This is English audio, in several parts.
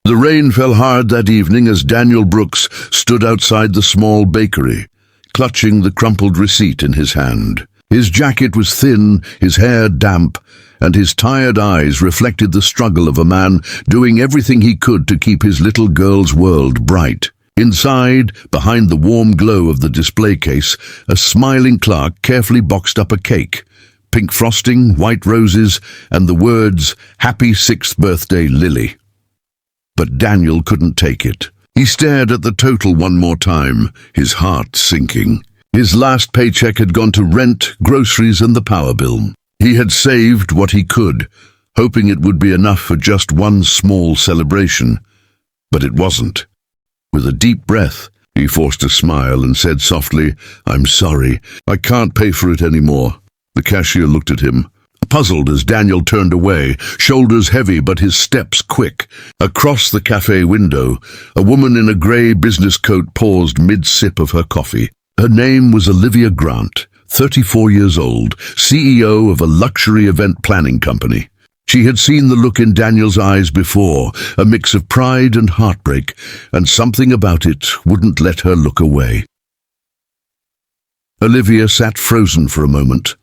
The rain fell hard that evening as Daniel Brooks stood outside the small bakery, clutching the crumpled receipt in his hand. His jacket was thin, his hair damp, and his tired eyes reflected the struggle of a man doing everything he could to keep his little girl's world bright. Inside, behind the warm glow of the display case, a smiling clerk carefully boxed up a cake. Pink frosting, white roses, and the words, "Happy 6th birthday, Lily." But Daniel couldn't take it. He stared at the total one more time, his heart sinking. His last paycheck had gone to rent, groceries, and the power bill. He had saved what he could, hoping it would be enough for just one small celebration. But it wasn't. With a deep breath, he forced a smile and said softly, "I'm sorry. I can't pay for it anymore." The cashier looked at him, puzzled as Daniel turned away, shoulders heavy but his steps quick. Across the cafe window, a woman in a grey business coat paused mid-sip of her coffee. Her name was Olivia Grant, 34 years old, CEO of a luxury event planning company. She had seen the look in Daniel's eyes before, a mix of pride and heartbreak, and something about it wouldn't let her look away. Olivia sat frozen for a moment,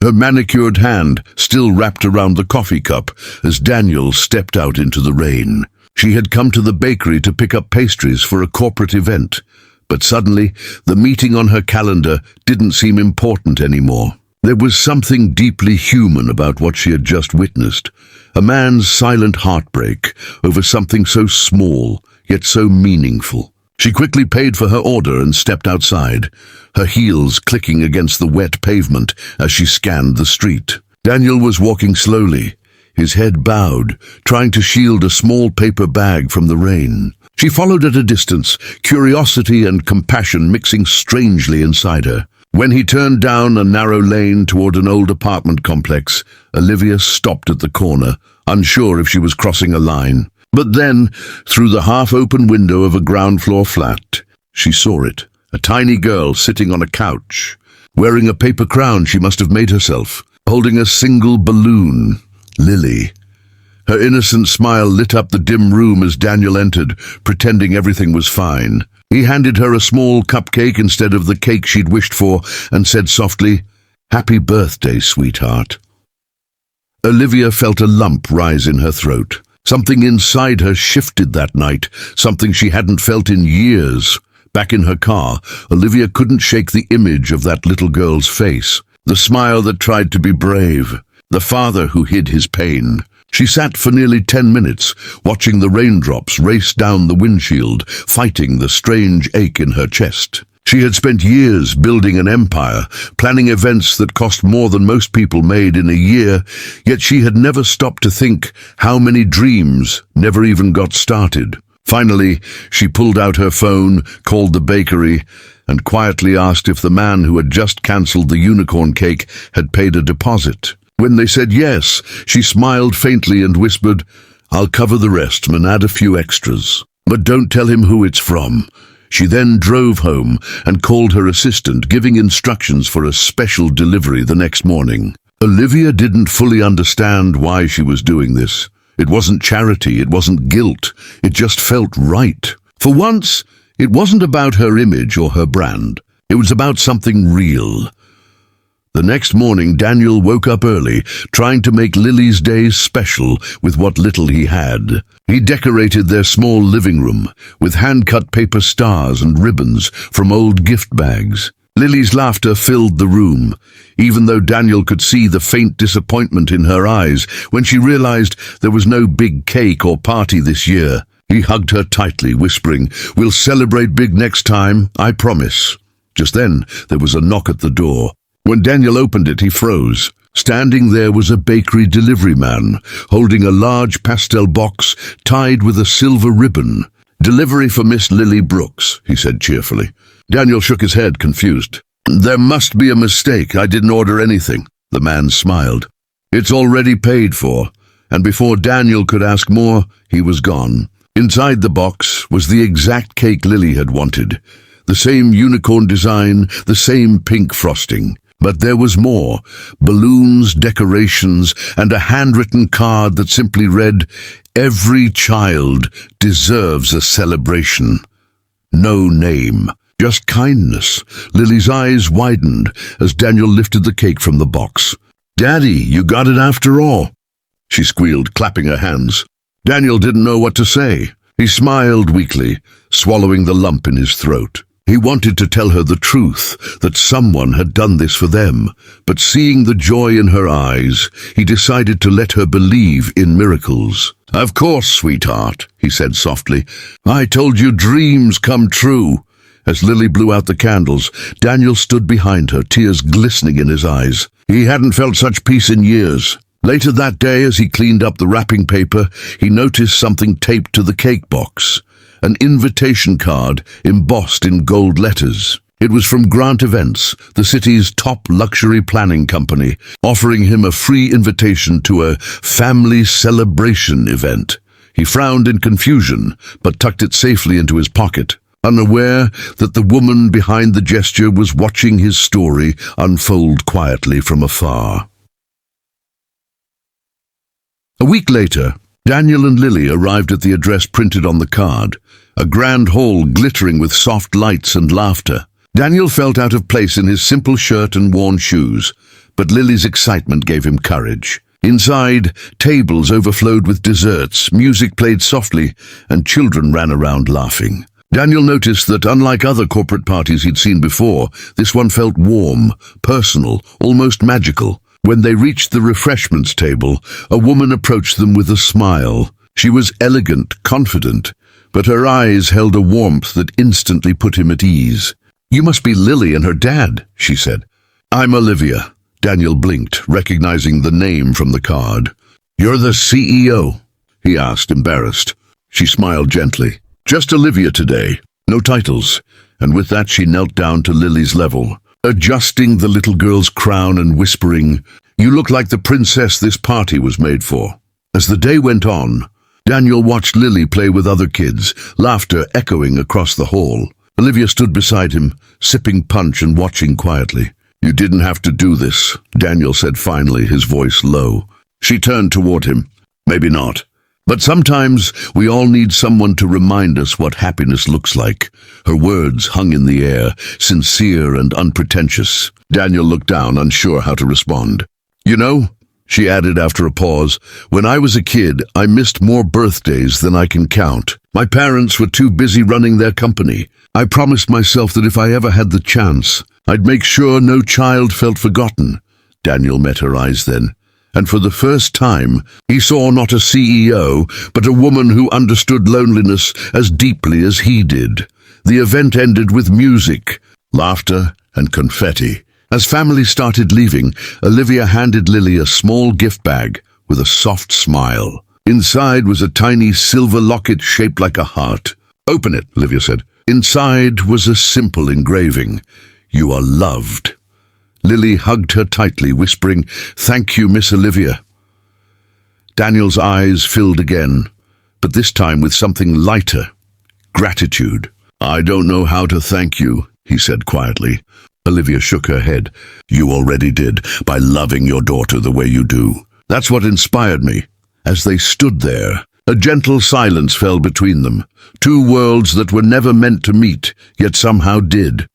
her manicured hand still wrapped around the coffee cup as Daniel stepped out into the rain. She had come to the bakery to pick up pastries for a corporate event, but suddenly the meeting on her calendar didn't seem important anymore. There was something deeply human about what she had just witnessed, a man's silent heartbreak over something so small, yet so meaningful. She quickly paid for her order and stepped outside, her heels clicking against the wet pavement as she scanned the street. Daniel was walking slowly, his head bowed, trying to shield a small paper bag from the rain. She followed at a distance, curiosity and compassion mixing strangely inside her. When he turned down a narrow lane toward an old apartment complex, Olivia stopped at the corner, unsure if she was crossing a line. But then, through the half-open window of a ground-floor flat, she saw it, a tiny girl sitting on a couch, wearing a paper crown she must have made herself, holding a single balloon, Lily. Her innocent smile lit up the dim room as Daniel entered, pretending everything was fine. He handed her a small cupcake instead of the cake she'd wished for and said softly, "Happy birthday, sweetheart." Olivia felt a lump rise in her throat. Something inside her shifted that night, something she hadn't felt in years. Back in her car, Olivia couldn't shake the image of that little girl's face, the smile that tried to be brave, the father who hid his pain. She sat for nearly 10 minutes, watching the raindrops race down the windshield, fighting the strange ache in her chest. She had spent years building an empire, planning events that cost more than most people made in a year, yet she had never stopped to think how many dreams never even got started. Finally, she pulled out her phone, called the bakery, and quietly asked if the man who had just cancelled the unicorn cake had paid a deposit. When they said yes, she smiled faintly and whispered, "I'll cover the rest and add a few extras. But don't tell him who it's from." She then drove home and called her assistant, giving instructions for a special delivery the next morning. Olivia didn't fully understand why she was doing this. It wasn't charity, it wasn't guilt, it just felt right. For once, it wasn't about her image or her brand. It was about something real. The next morning, Daniel woke up early, trying to make Lily's days special with what little he had. He decorated their small living room with hand-cut paper stars and ribbons from old gift bags. Lily's laughter filled the room, even though Daniel could see the faint disappointment in her eyes when she realized there was no big cake or party this year. He hugged her tightly, whispering, "We'll celebrate big next time, I promise." Just then, there was a knock at the door. When Daniel opened it, he froze. Standing there was a bakery delivery man, holding a large pastel box tied with a silver ribbon. "Delivery for Miss Lily Brooks," he said cheerfully. Daniel shook his head, confused. "There must be a mistake. I didn't order anything." The man smiled. "It's already paid for." And before Daniel could ask more, he was gone. Inside the box was the exact cake Lily had wanted. The same unicorn design, the same pink frosting. But there was more, balloons, decorations, and a handwritten card that simply read, Every child deserves a celebration. No name, just kindness. Lily's eyes widened as Daniel lifted the cake from the box. "Daddy, you got it after all," she squealed, clapping her hands. Daniel didn't know what to say. He smiled weakly, swallowing the lump in his throat. He wanted to tell her the truth, that someone had done this for them, but seeing the joy in her eyes, he decided to let her believe in miracles. "Of course, sweetheart," he said softly. "I told you dreams come true." As Lily blew out the candles, Daniel stood behind her, tears glistening in his eyes. He hadn't felt such peace in years. Later that day, as he cleaned up the wrapping paper, he noticed something taped to the cake box. An invitation card embossed in gold letters. It was from Grant Events, the city's top luxury planning company, offering him a free invitation to a family celebration event. He frowned in confusion, but tucked it safely into his pocket, unaware that the woman behind the gesture was watching his story unfold quietly from afar. A week later, Daniel and Lily arrived at the address printed on the card, a grand hall glittering with soft lights and laughter. Daniel felt out of place in his simple shirt and worn shoes, but Lily's excitement gave him courage. Inside, tables overflowed with desserts, music played softly, and children ran around laughing. Daniel noticed that, unlike other corporate parties he'd seen before, this one felt warm, personal, almost magical. When they reached the refreshments table, a woman approached them with a smile. She was elegant, confident, but her eyes held a warmth that instantly put him at ease. "You must be Lily and her dad," she said. "I'm Olivia." Daniel blinked, recognizing the name from the card. "You're the CEO?" he asked, embarrassed. She smiled gently. "Just Olivia today. No titles." And with that she knelt down to Lily's level, adjusting the little girl's crown and whispering, "You look like the princess this party was made for." As the day went on, Daniel watched Lily play with other kids, laughter echoing across the hall. Olivia stood beside him, sipping punch and watching quietly. "You didn't have to do this," Daniel said finally, his voice low. She turned toward him. "Maybe not. But sometimes we all need someone to remind us what happiness looks like." Her words hung in the air, sincere and unpretentious. Daniel looked down, unsure how to respond. "You know," she added after a pause, "when I was a kid, I missed more birthdays than I can count. My parents were too busy running their company. I promised myself that if I ever had the chance, I'd make sure no child felt forgotten." Daniel met her eyes then, and for the first time, he saw not a CEO, but a woman who understood loneliness as deeply as he did. The event ended with music, laughter, and confetti. As families started leaving, Olivia handed Lily a small gift bag with a soft smile. Inside was a tiny silver locket shaped like a heart. "Open it," Olivia said. Inside was a simple engraving. "You are loved." Lily hugged her tightly, whispering, "Thank you, Miss Olivia." Daniel's eyes filled again, but this time with something lighter, gratitude. "I don't know how to thank you," he said quietly. Olivia shook her head. "You already did, by loving your daughter the way you do. That's what inspired me." As they stood there, a gentle silence fell between them, two worlds that were never meant to meet, yet somehow did.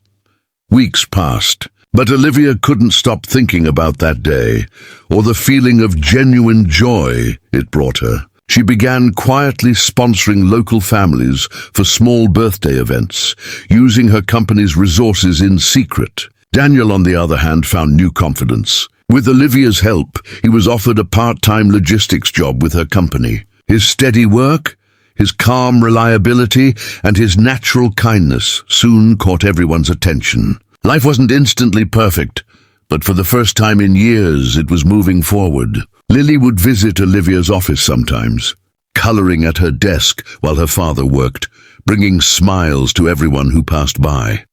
Weeks passed, but Olivia couldn't stop thinking about that day, or the feeling of genuine joy it brought her. She began quietly sponsoring local families for small birthday events, using her company's resources in secret. Daniel, on the other hand, found new confidence. With Olivia's help, he was offered a part-time logistics job with her company. His steady work, his calm reliability, and his natural kindness soon caught everyone's attention. Life wasn't instantly perfect, but for the first time in years it was moving forward. Lily would visit Olivia's office sometimes, coloring at her desk while her father worked, bringing smiles to everyone who passed by.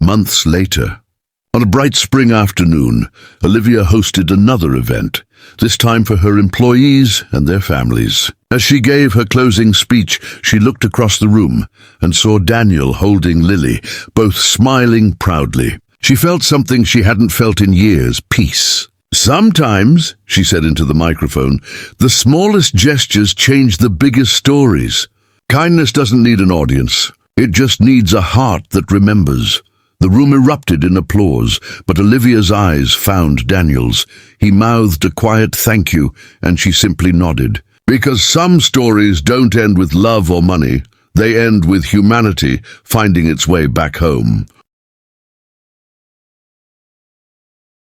Months later, on a bright spring afternoon, Olivia hosted another event, this time for her employees and their families. As she gave her closing speech, she looked across the room and saw Daniel holding Lily, both smiling proudly. She felt something she hadn't felt in years, peace. Sometimes, she said into the microphone, the smallest gestures change the biggest stories. Kindness doesn't need an audience. It just needs a heart that remembers. The room erupted in applause, but Olivia's eyes found Daniel's. He mouthed a quiet thank you, and she simply nodded. Because some stories don't end with love or money. They end with humanity finding its way back home.